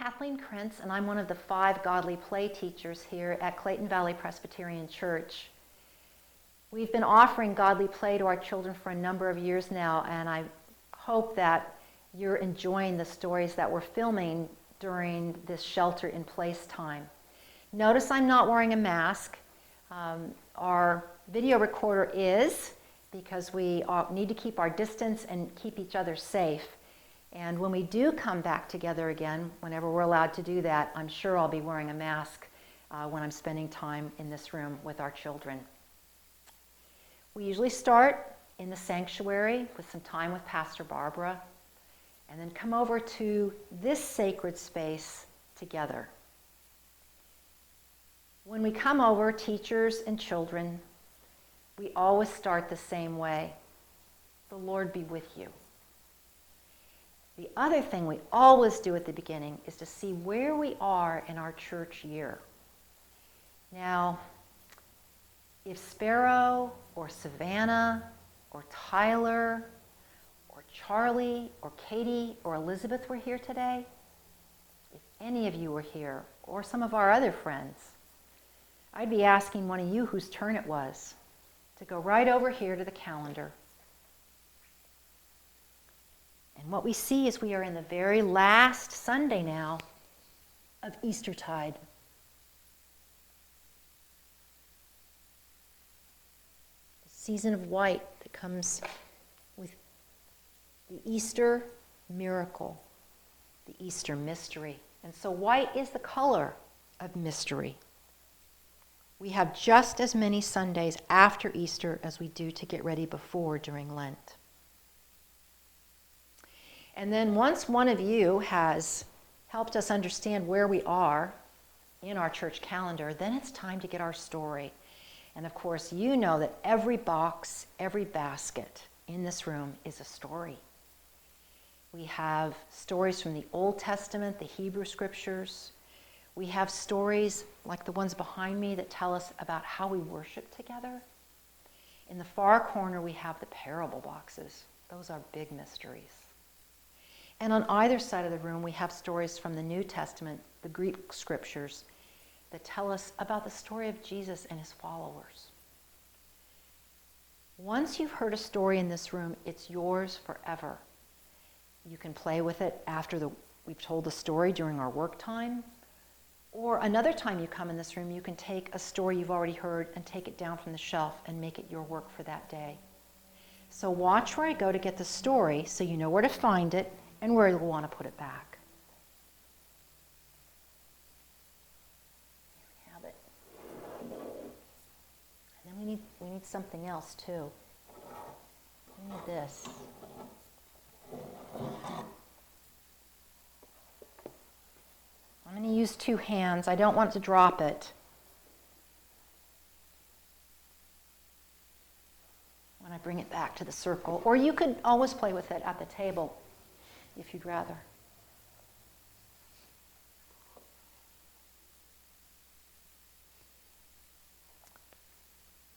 Kathleen Krentz, and I'm one of the 5 godly play teachers here at Clayton Valley Presbyterian Church. We've been offering godly play to our children for a number of years now, and I hope that you're enjoying the stories that we're filming during this shelter-in-place time. Notice I'm not wearing a mask. Our video recorder is, because we need to keep our distance and keep each other safe. And when we do come back together again, whenever we're allowed to do that, I'm sure I'll be wearing a mask when I'm spending time in this room with our children. We usually start in the sanctuary with some time with Pastor Barbara, and then come over to this sacred space together. When we come over, teachers and children, we always start the same way. The Lord be with you. The other thing we always do at the beginning is to see where we are in our church year. Now, if Sparrow or Savannah or Tyler or Charlie or Katie or Elizabeth were here today, if any of you were here, or some of our other friends, I'd be asking one of you whose turn it was to go right over here to the calendar. And what we see is we are in the very last Sunday now of Eastertide. The season of white that comes with the Easter miracle, the Easter mystery. And so white is the color of mystery. We have just as many Sundays after Easter as we do to get ready before during Lent. And then once one of you has helped us understand where we are in our church calendar, then it's time to get our story. And of course, you know that every box, every basket in this room is a story. We have stories from the Old Testament, the Hebrew Scriptures. We have stories like the ones behind me that tell us about how we worship together. In the far corner, we have the parable boxes. Those are big mysteries. And on either side of the room, we have stories from the New Testament, the Greek Scriptures, that tell us about the story of Jesus and his followers. Once you've heard a story in this room, it's yours forever. You can play with it after we've told the story during our work time, or another time you come in this room, you can take a story you've already heard and take it down from the shelf and make it your work for that day. So watch where I go to get the story so you know where to find it and where you'll want to put it back. There we have it. And then we need something else too. We need this. I'm going to use 2 hands. I don't want to drop it. When I bring it back to the circle. Or you could always play with it at the table if you'd rather.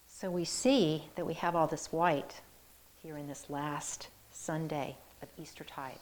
So we see that we have all this white here in this last Sunday of Eastertide.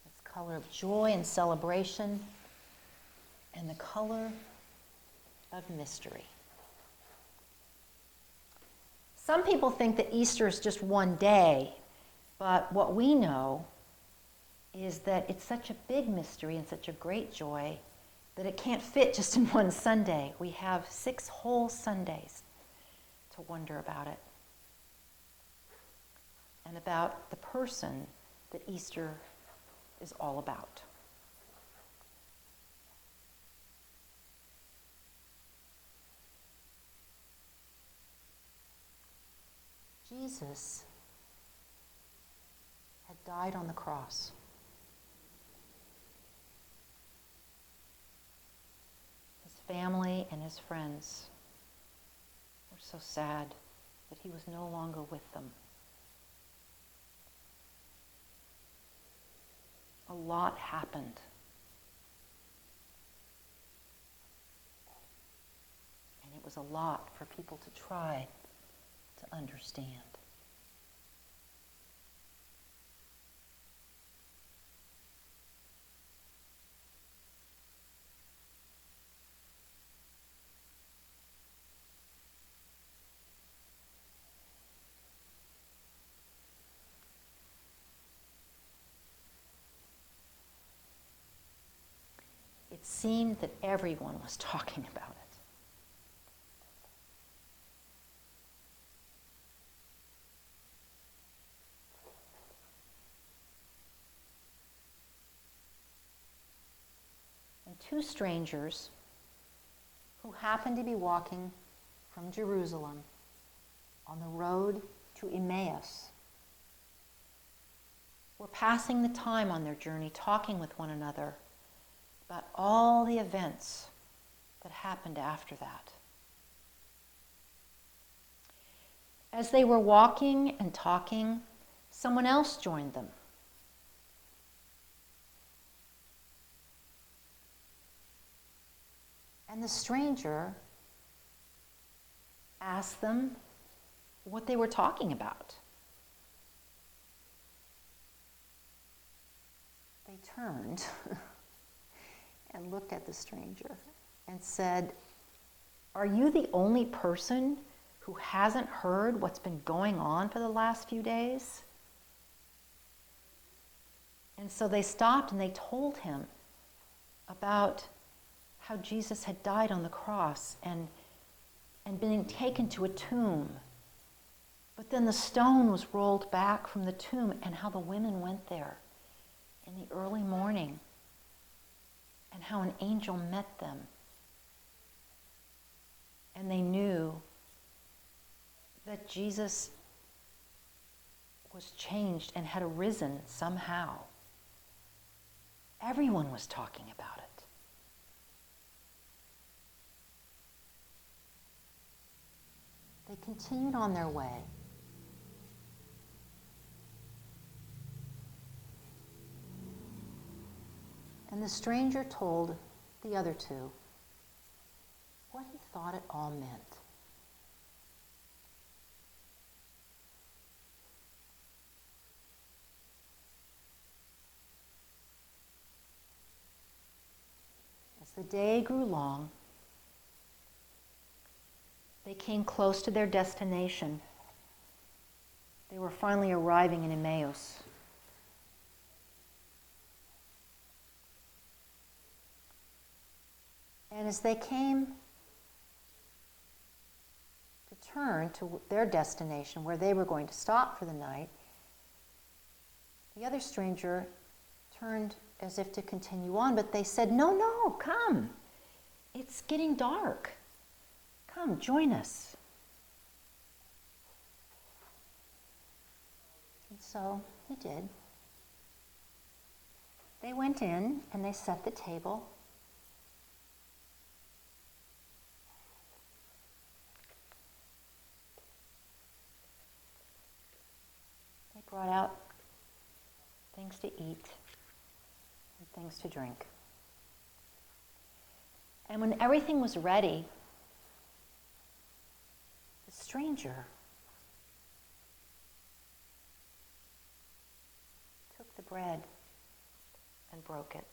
It's the color of joy and celebration, and the color of mystery. Some people think that Easter is just one day, but what we know is that it's such a big mystery and such a great joy that it can't fit just in one Sunday. We have 6 whole Sundays to wonder about it and about the person that Easter is all about. Jesus had died on the cross. His family and his friends were so sad that he was no longer with them. A lot happened. And it was a lot for people to try to understand. it seemed that everyone was talking about it. And two strangers who happened to be walking from Jerusalem on the road to Emmaeus were passing the time on their journey talking with one another about all the events that happened after that. As they were walking and talking, someone else joined them. And the stranger asked them what they were talking about. They turned and looked at the stranger and said, "Are you the only person who hasn't heard what's been going on for the last few days?" And so they stopped and they told him about how Jesus had died on the cross and been taken to a tomb. But then the stone was rolled back from the tomb, and how the women went there in the early morning and how an angel met them. And they knew that Jesus was changed and had arisen somehow. Everyone was talking about it. They continued on their way. And the stranger told the other two what he thought it all meant. As the day grew long, they came close to their destination. They were finally arriving in Emmaeus. And as they came to turn to their destination, where they were going to stop for the night, the other stranger turned as if to continue on, but they said, "No, come. It's getting dark. Come, join us." And so he did. They went in and they set the table. They brought out things to eat and things to drink. And when everything was ready, the stranger took the bread and broke it.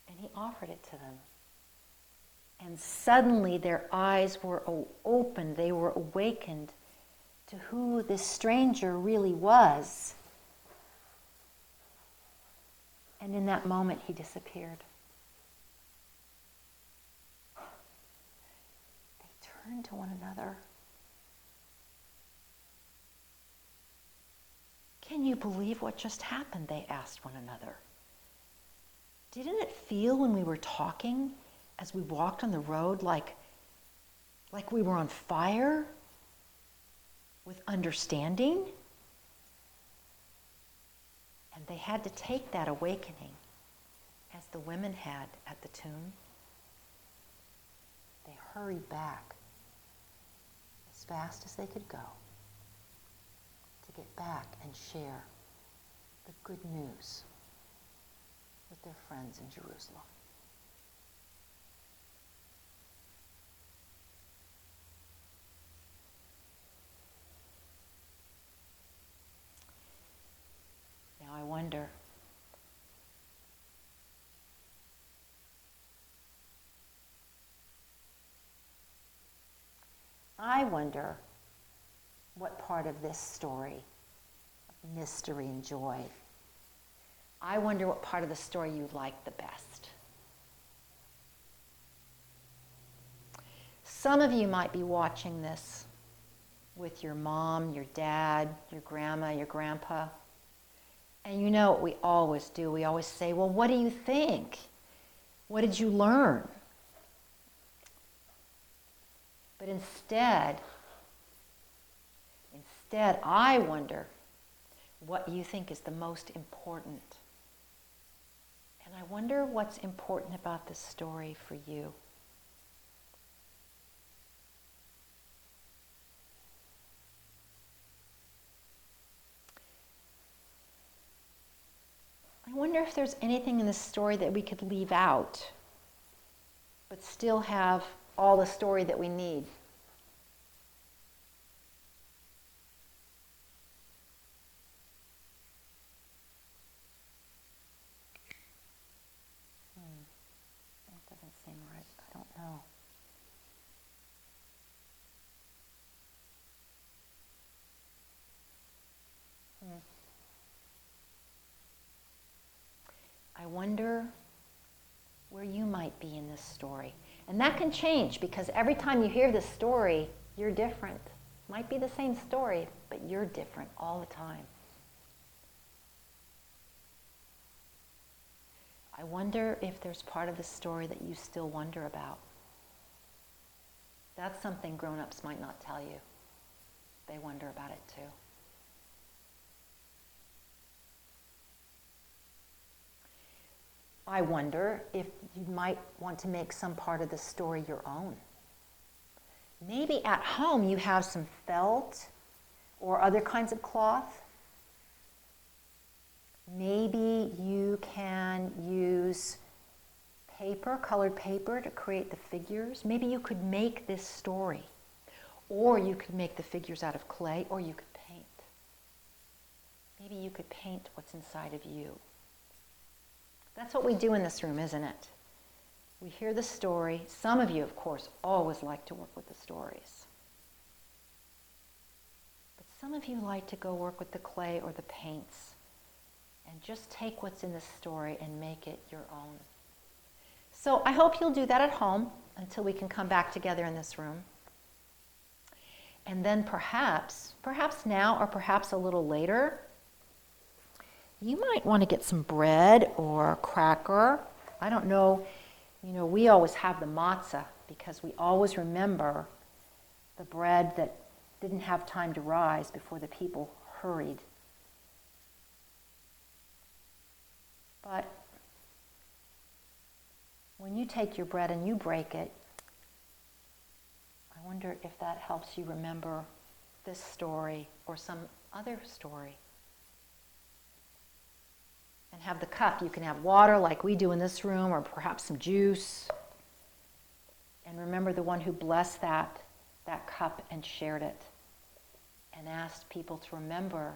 And he offered it to them. And suddenly their eyes were opened. They were awakened to who this stranger really was. And in that moment, he disappeared. They turned to one another. "Can you believe what just happened?" they asked one another. "Didn't it feel when we were talking, as we walked on the road, like we were on fire with understanding?" And they had to take that awakening, as the women had at the tomb. They hurried back as fast as they could go to get back and share the good news with their friends in Jerusalem. Now I wonder what part of this story of mystery and joy I wonder what part of the story you like the best. Some of you might be watching this with your mom, your dad, your grandma, your grandpa. And you know what we always do. We always say, well, what do you think? What did you learn? But instead, I wonder what you think is the most important. And I wonder what's important about this story for you. I wonder if there's anything in this story that we could leave out, but still have all the story that we need. That doesn't seem right. I don't know. I wonder where you might be in this story. And that can change because every time you hear this story, you're different. Might be the same story, but you're different all the time. I wonder if there's part of the story that you still wonder about. That's something grown-ups might not tell you. They wonder about it too. I wonder if you might want to make some part of the story your own. Maybe at home you have some felt or other kinds of cloth. Maybe you can use paper, colored paper, to create the figures. Maybe you could make this story. Or you could make the figures out of clay, or you could paint. Maybe you could paint what's inside of you. That's what we do in this room, isn't it? We hear the story. Some of you, of course, always like to work with the stories. But some of you like to go work with the clay or the paints and just take what's in the story and make it your own. So I hope you'll do that at home until we can come back together in this room. And then perhaps now or perhaps a little later, you might want to get some bread or a cracker. I don't know, we always have the matzah because we always remember the bread that didn't have time to rise before the people hurried. But when you take your bread and you break it, I wonder if that helps you remember this story or some other story. And have the cup. You can have water like we do in this room, or perhaps some juice. And remember the one who blessed that cup and shared it and asked people to remember,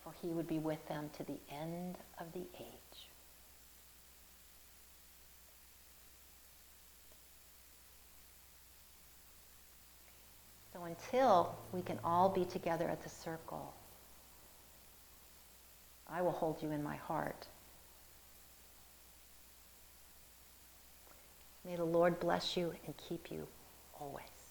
for he would be with them to the end of the age. So until we can all be together at the circle, I will hold you in my heart. May the Lord bless you and keep you always.